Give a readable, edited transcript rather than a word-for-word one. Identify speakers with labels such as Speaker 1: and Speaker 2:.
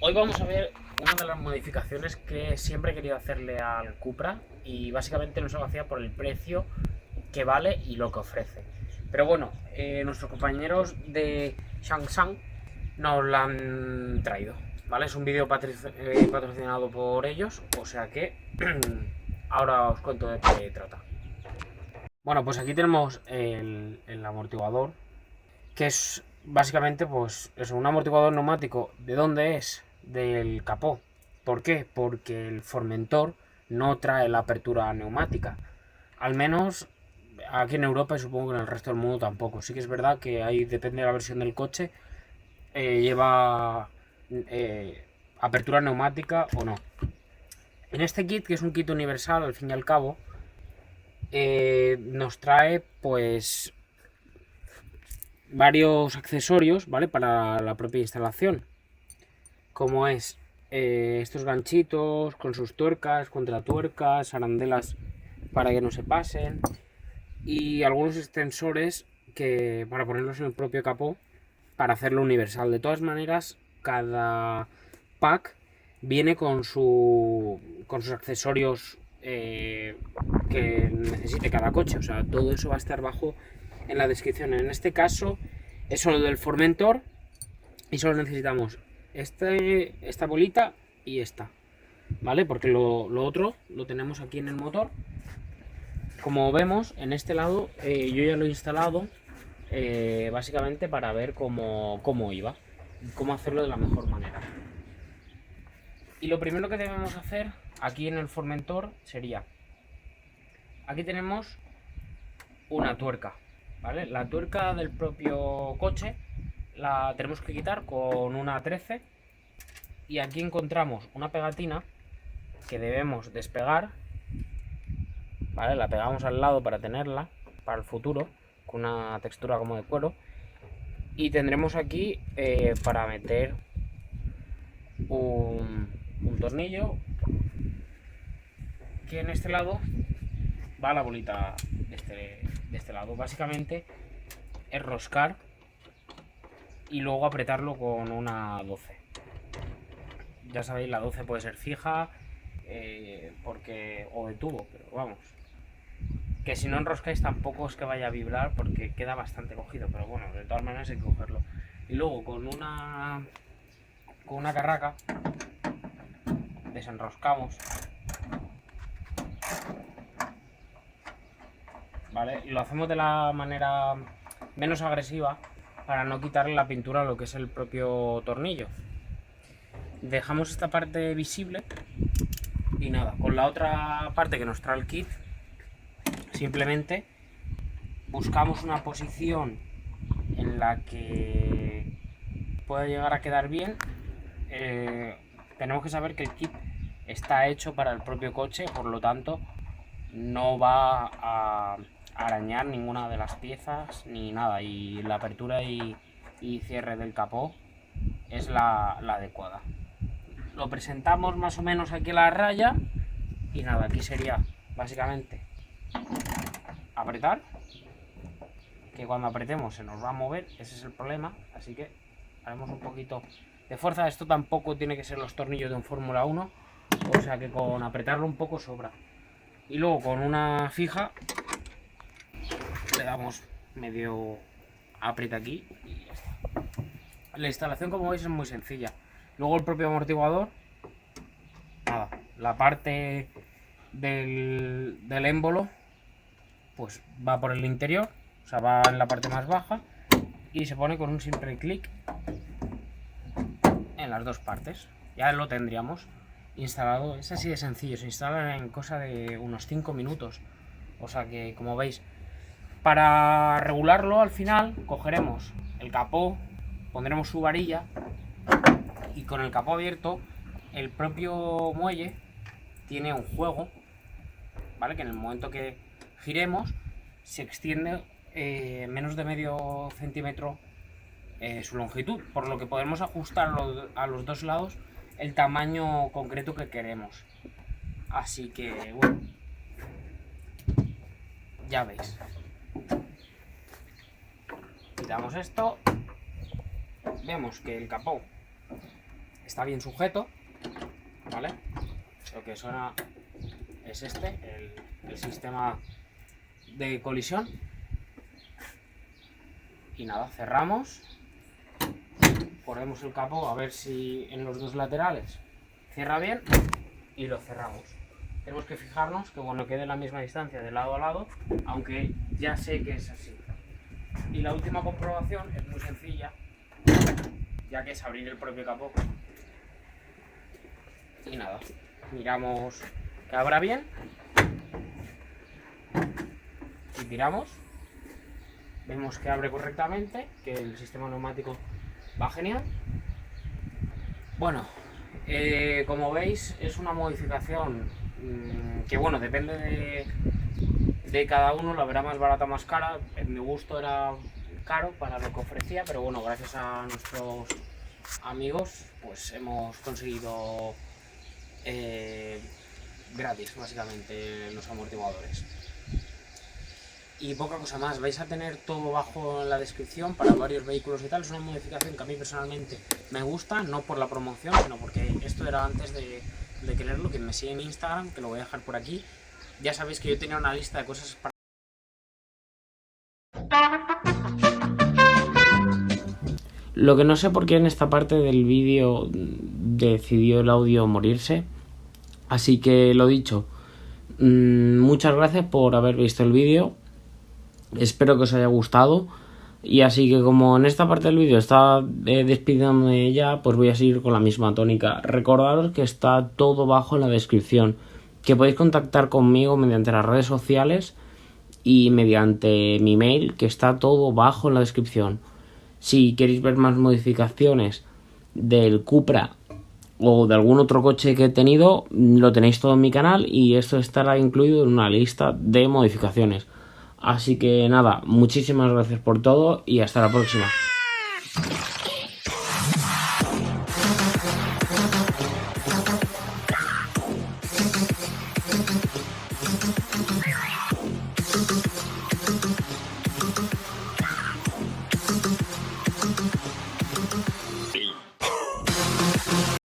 Speaker 1: Hoy vamos a ver una de las modificaciones que siempre he querido hacerle al Cupra y básicamente no se lo hacía por el precio que vale y lo que ofrece. Pero bueno, nuestros compañeros de Shangsang nos la han traído, ¿vale? Es un vídeo patrocinado por ellos, o sea que ahora os cuento de qué trata. Bueno, pues aquí tenemos el amortiguador, que es básicamente pues eso, un amortiguador neumático. ¿De dónde es? Del capó. ¿Por qué? Porque el Formentor no trae la apertura neumática. Al menos aquí en Europa y supongo que en el resto del mundo tampoco. Sí que es verdad que ahí depende de la versión del coche, lleva apertura neumática o no. En este kit, que es un kit universal al fin y al cabo, nos trae pues varios accesorios, ¿vale? Para la propia instalación. Como es estos ganchitos con sus tuercas, contratuercas, arandelas para que no se pasen. Y algunos extensores que para ponerlos en el propio capó para hacerlo universal. De todas maneras, cada pack viene con sus accesorios que necesite cada coche. O sea, todo eso va a estar bajo en la descripción. En este caso es solo del Formentor y solo necesitamos esta bolita y esta, ¿vale? Porque lo otro lo tenemos aquí en el motor. Como vemos, en este lado yo ya lo he instalado básicamente para ver cómo iba y cómo hacerlo de la mejor manera. Y lo primero que debemos hacer aquí en el Formentor sería, aquí tenemos una tuerca, ¿vale? La tuerca del propio coche la tenemos que quitar con una 13 y aquí encontramos una pegatina que debemos despegar, ¿vale? La pegamos al lado para tenerla para el futuro, con una textura como de cuero. Y tendremos aquí para meter un tornillo, que en este lado va la bolita de este lado. Básicamente es roscar y luego apretarlo con una 12. Ya sabéis, la 12 puede ser fija o de tubo, pero vamos. Que si no enroscáis tampoco es que vaya a vibrar porque queda bastante cogido, pero bueno, de todas maneras hay que cogerlo. Y luego con una carraca desenroscamos, ¿vale? Y lo hacemos de la manera menos agresiva para no quitarle la pintura a lo que es el propio tornillo. Dejamos esta parte visible y nada, con la otra parte que nos trae el kit, simplemente buscamos una posición en la que pueda llegar a quedar bien. Tenemos que saber que el kit está hecho para el propio coche, por lo tanto no va a arañar ninguna de las piezas ni nada, y la apertura y cierre del capó es la adecuada. Lo presentamos más o menos aquí a la raya y nada, aquí sería básicamente apretar, que cuando apretemos se nos va a mover, ese es el problema, así que haremos un poquito de fuerza. Esto tampoco tiene que ser los tornillos de un Fórmula 1, o sea que con apretarlo un poco sobra. Y luego con una fija le damos medio aprieta aquí y ya está. La instalación, como veis, es muy sencilla. Luego el propio amortiguador, nada, la parte del émbolo pues va por el interior, o sea, va en la parte más baja y se pone con un simple clic en las dos partes. Ya lo tendríamos instalado. Es así de sencillo, se instala en cosa de unos 5 minutos. O sea que, como veis, para regularlo al final cogeremos el capó, pondremos su varilla y con el capó abierto el propio muelle tiene un juego, ¿vale? Que en el momento que giremos se extiende menos de medio centímetro su longitud, por lo que podemos ajustar a los dos lados el tamaño concreto que queremos. Así que bueno, ya veis. Quitamos esto, vemos que el capó está bien sujeto, ¿vale? Lo que suena es el sistema de colisión. Y nada, cerramos, ponemos el capó a ver si en los dos laterales cierra bien y lo cerramos. Tenemos que fijarnos que bueno, quede la misma distancia de lado a lado, aunque ya sé que es así. Y la última comprobación es muy sencilla, ya que es abrir el propio capó. Y nada, miramos que abra bien y tiramos. Vemos que abre correctamente, que el sistema neumático va genial. Bueno, como veis es una modificación que bueno, depende de cada uno, la verá más barata o más cara. En mi gusto era caro para lo que ofrecía, pero bueno, gracias a nuestros amigos pues hemos conseguido gratis básicamente los amortiguadores. Y poca cosa más, vais a tener todo bajo en la descripción para varios vehículos y tal. Es una modificación que a mí personalmente me gusta, no por la promoción, sino porque esto era antes de quererlo. Quien me sigue en Instagram, que lo voy a dejar por aquí, ya sabéis que yo tenía una lista de cosas para... Lo que no sé por qué en esta parte del vídeo decidió el audio morirse, así que lo dicho, muchas gracias por haber visto el vídeo. Espero que os haya gustado. Y así que como en esta parte del vídeo está despidiéndome ya, pues voy a seguir con la misma tónica. Recordaros que está todo bajo en la descripción, que podéis contactar conmigo mediante las redes sociales y mediante mi mail, que está todo bajo en la descripción. Si queréis ver más modificaciones del Cupra o de algún otro coche que he tenido, lo tenéis todo en mi canal y esto estará incluido en una lista de modificaciones. Así que nada, muchísimas gracias por todo y hasta la próxima.